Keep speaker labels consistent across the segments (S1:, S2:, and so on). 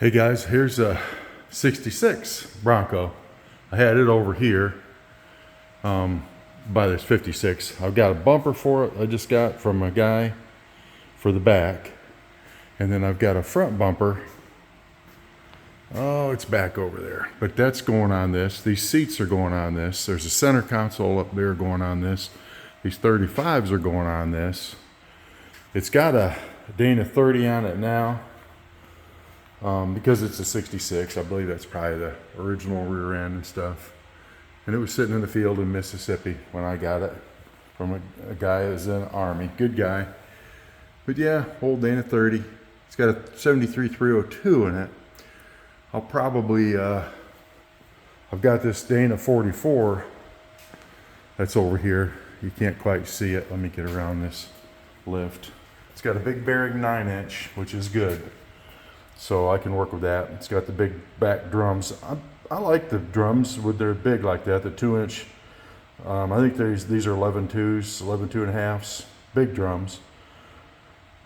S1: Hey guys, here's a 66 Bronco. I had it over here by this 56. I've got a bumper for it I just got from a guy for the back. And then I've got a front bumper. Oh, it's back over there. But that's going on this. These seats are going on this. There's a center console up there going on this. These 35s are going on this. It's got a Dana 30 on it now. Because it's a 66, I believe that's probably the original rear end and stuff. And it was sitting in the field in Mississippi when I got it from a guy that was in the Army. Good guy. But yeah, old Dana 30. It's got a 73 302 in it. I'll probably, I've got this Dana 44 that's over here. You can't quite see it. Let me get around this lift. It's got a big bearing 9-inch, which is good. So I can work with that. It's got the big back drums. I like the drums when they're big like that, the 2-inch. I think these are 11.2s, 11.2.5s, big drums.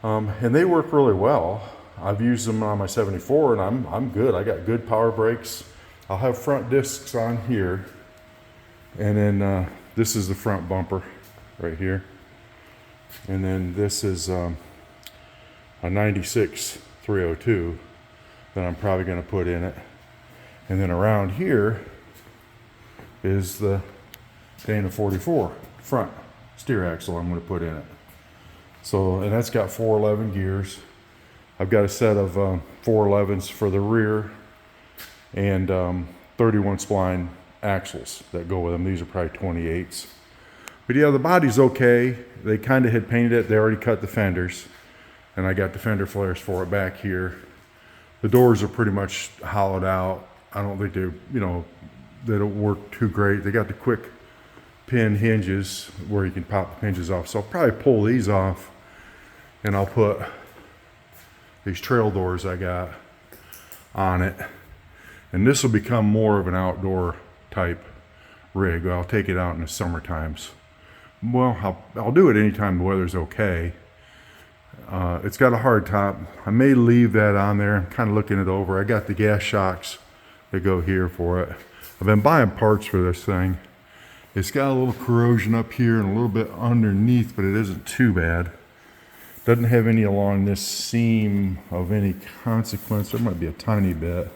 S1: And they work really well. I've used them on my 74 and I'm good. I got good power brakes. I'll have front discs on here. And then this is the front bumper right here. And then this is a 96 302 that I'm probably going to put in it. And then around here is the Dana 44 front steer axle I'm going to put in it. So, and that's got 411 gears. I've got a set of 411s for the rear and 31 spline axles that go with them. These are probably 28s. But yeah, the body's okay. They kind of had painted it. They already cut the fenders. And I got the fender flares for it back here. The doors are pretty much hollowed out. I don't think they don't work too great. They got the quick pin hinges where you can pop the hinges off. So I'll probably pull these off and I'll put these trail doors I got on it. And this will become more of an outdoor type rig. I'll take it out in the summer times. Well, I'll do it anytime the weather's okay. It's got a hard top. I may leave that on there. I'm kind of looking it over. I got the gas shocks that go here for it. I've been buying parts for this thing. It's got a little corrosion up here and a little bit underneath, but it isn't too bad. Doesn't have any along this seam of any consequence. There might be a tiny bit.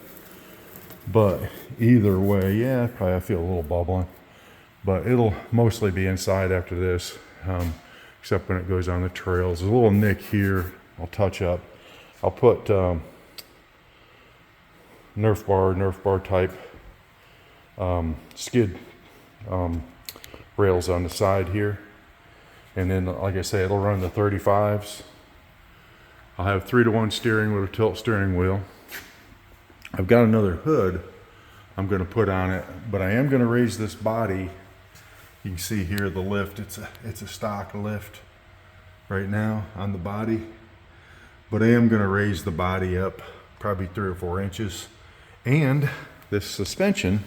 S1: But either way, yeah, probably I feel a little bubbling. But it'll mostly be inside after this. Except when it goes on the trails. There's a little nick here I'll touch up. I'll put Nerf bar type skid rails on the side here. And then, like I say, it'll run the 35s. I'll have 3-to-1 steering with a tilt steering wheel. I've got another hood I'm going to put on it, but I am going to raise this body. You can see here the lift, it's a stock lift right now on the body. But I am going to raise the body up probably 3 or 4 inches. And this suspension,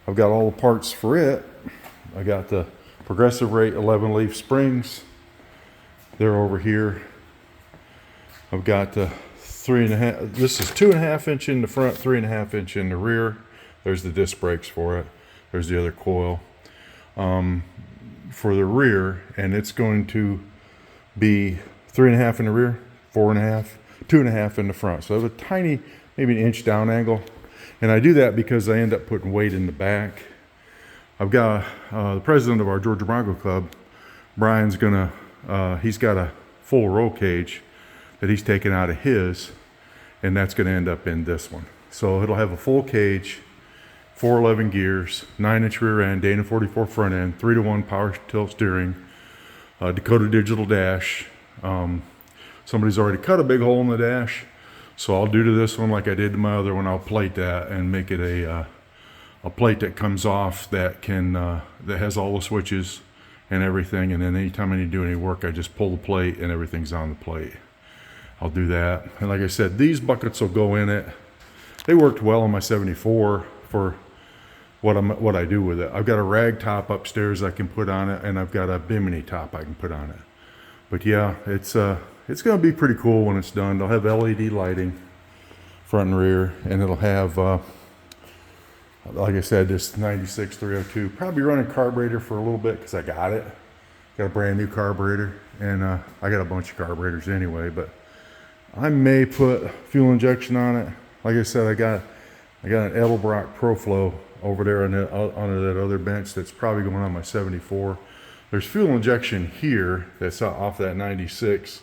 S1: I've got all the parts for it. I got the Progressive Rate 11 leaf springs. They're over here. I've got the 3.5, this is 2.5 inch in the front, 3.5 inch in the rear. There's the disc brakes for it. There's the other coil. For the rear, and it's going to be 3.5 in the rear, 4.5, 2.5 in the front. So I have a tiny, maybe 1 inch down angle. And I do that because I end up putting weight in the back. I've got the president of our Georgia Bronco Club, Brian's he's got a full roll cage that he's taken out of his, and that's gonna end up in this one. So it'll have a full cage, 411 gears, 9-inch rear end, Dana 44 front end, 3-to-1 power tilt steering, Dakota digital dash. Somebody's already cut a big hole in the dash, so I'll do to this one like I did to my other one. I'll plate that and make it a plate that comes off that can that has all the switches and everything. And then anytime I need to do any work, I just pull the plate and everything's on the plate. I'll do that. And like I said, these buckets will go in it. They worked well on my 74 for what I do with it. I've got a rag top upstairs I can put on it, and I've got a bimini top I can put on it. But yeah, it's going to be pretty cool when it's done. They'll have LED lighting. front and rear, and it'll have, like I said, this 96 302. Probably running carburetor for a little bit because I got it. Got a brand new carburetor, and I got a bunch of carburetors anyway, but I may put fuel injection on it. Like I said, I got an Edelbrock ProFlow over there on that other bench that's probably going on my 74. There's fuel injection here that's off that 96,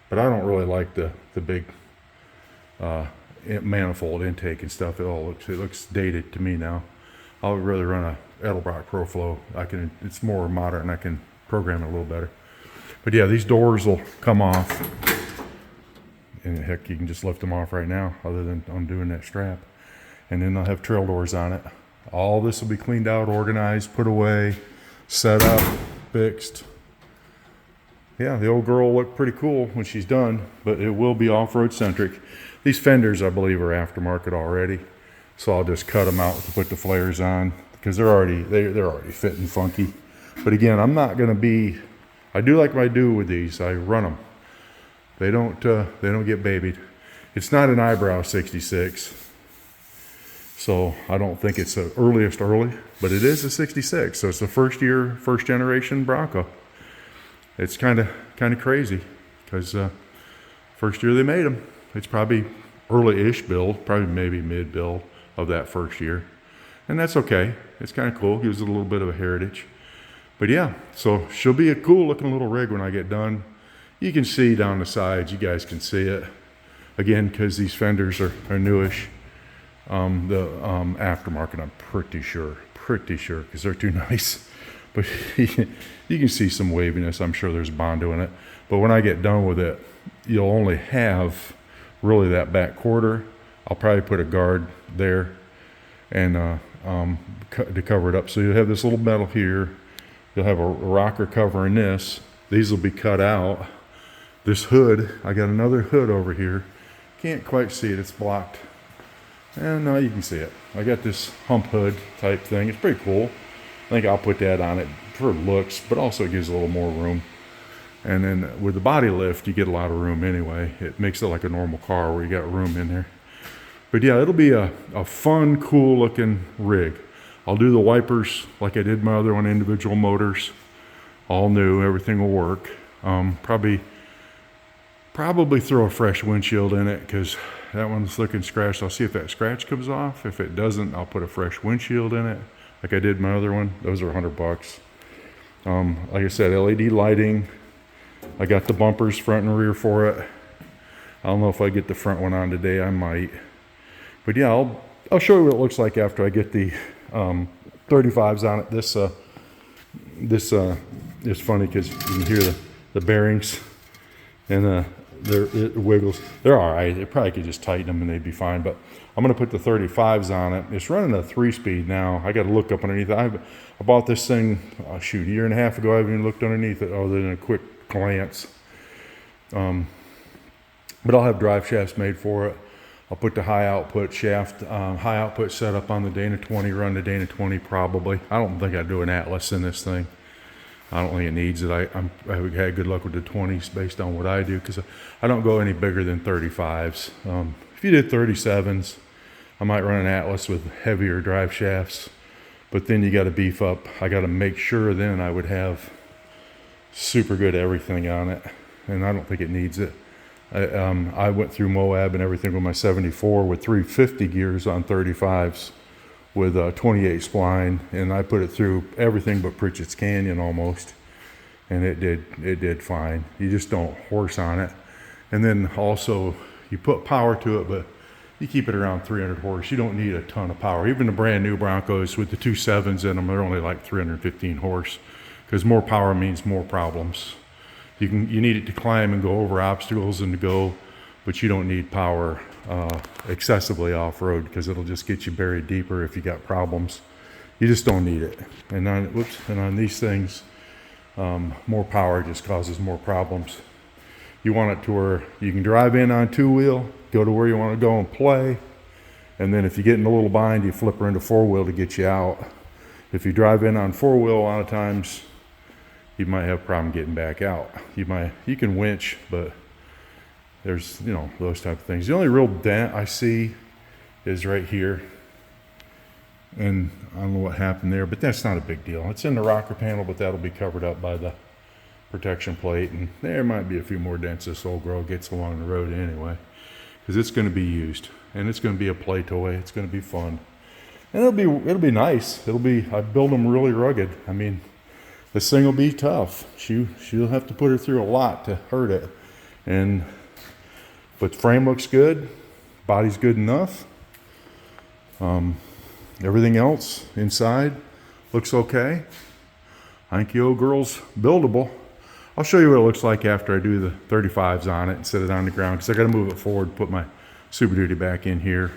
S1: but I don't really like the big manifold intake and stuff. It looks dated to me now. I would rather run a Edelbrock ProFlow. It's more modern. I can program it a little better. But yeah, these doors will come off, and heck, you can just lift them off right now, other than undoing that strap. And then they'll have trail doors on it. All this will be cleaned out, organized, put away, set up, fixed. Yeah, the old girl will look pretty cool when she's done, but it will be off-road centric. These fenders, I believe, are aftermarket already, so I'll just cut them out to put the flares on because they're already fitting funky. But again, I'm not going to be. I do like what I do with these. I run them. They don't get babied. It's not an eyebrow 66, so I don't think it's the earliest early, but it is a 66. So it's the first generation Bronco. It's kind of crazy because first year they made them. It's probably early-ish build, probably maybe mid build of that first year, and that's okay. It's kind of cool. Gives it a little bit of a heritage. But yeah, so she'll be a cool looking little rig when I get done. You can see down the sides, you guys can see it. Again, because these fenders are newish. The aftermarket, I'm pretty sure, because they're too nice. But you can see some waviness. I'm sure there's Bondo in it. But when I get done with it, you'll only have really that back quarter. I'll probably put a guard there and to cover it up. So you'll have this little metal here. You'll have a rocker covering this. These will be cut out. This hood, I got another hood over here. Can't quite see it, it's blocked. And no, you can see it. I got this hump hood type thing. It's pretty cool. I think I'll put that on it for looks, but also it gives a little more room. And then with the body lift, you get a lot of room anyway. It makes it like a normal car where you got room in there. But yeah, it'll be a fun, cool looking rig. I'll do the wipers like I did my other one, individual motors, all new, everything will work. Probably throw a fresh windshield in it because that one's looking scratched. I'll see if that scratch comes off. If it doesn't, I'll put a fresh windshield in it like I did my other one. Those are $100. Like I said, LED lighting. I got the bumpers front and rear for it. I don't know if I get the front one on today. I might. But yeah, I'll show you what it looks like after I get the 35s on it. This is funny because you can hear the bearings, and it wiggles. They're all right. They probably could just tighten them and they'd be fine. But I'm going to put the 35s on it. It's running a 3-speed now. I got to look up underneath it. I bought this thing, a year and a half ago. I haven't even looked underneath it other than a quick glance. But I'll have drive shafts made for it. I'll put the high output setup on the Dana 20, run the Dana 20 probably. I don't think I'd do an Atlas in this thing. I don't think it needs it. I've had good luck with the 20s based on what I do because I don't go any bigger than 35s. If you did 37s, I might run an Atlas with heavier drive shafts, but then you got to beef up. I got to make sure then I would have super good everything on it, and I don't think it needs it. I went through Moab and everything with my 74 with 350 gears on 35s with 28 spline, and I put it through everything but Pritchett's Canyon almost, and it did fine. You just don't horse on it. And then also you put power to it, but you keep it around 300 horse. You don't need a ton of power. Even the brand new Broncos with the 2.7s in them, they're only like 315 horse because more power means more problems. You need it to climb and go over obstacles and to go, but you don't need power excessively off-road because it'll just get you buried deeper if you got problems. You just don't need it. And on these things, more power just causes more problems. You want it to where you can drive in on 2-wheel, go to where you want to go and play, and then if you get in a little bind, you flip her into 4-wheel to get you out. If you drive in on 4-wheel, a lot of times you might have a problem getting back out. You can winch, but There's, you know, those type of things. The only real dent I see is right here. And I don't know what happened there, but that's not a big deal. It's in the rocker panel, but that'll be covered up by the protection plate. And there might be a few more dents this old girl gets along the road anyway, because it's going to be used. And it's going to be a play toy. It's going to be fun. And it'll be nice. I build them really rugged. I mean, this thing will be tough. She'll have to put her through a lot to hurt it. But the frame looks good. Body's good enough. Everything else inside looks okay. I think the old girl's buildable. I'll show you what it looks like after I do the 35s on it and set it on the ground, because I got to move it forward, put my Super Duty back in here.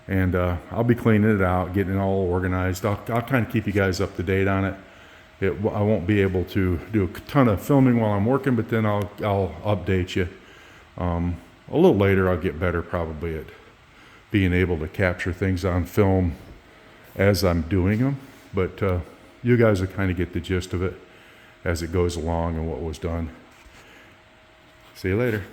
S1: And I'll be cleaning it out, getting it all organized. I'll kind of keep you guys up to date on it. I won't be able to do a ton of filming while I'm working, but then I'll update you. A little later, I'll get better probably at being able to capture things on film as I'm doing them. But you guys will kind of get the gist of it as it goes along and what was done. See you later.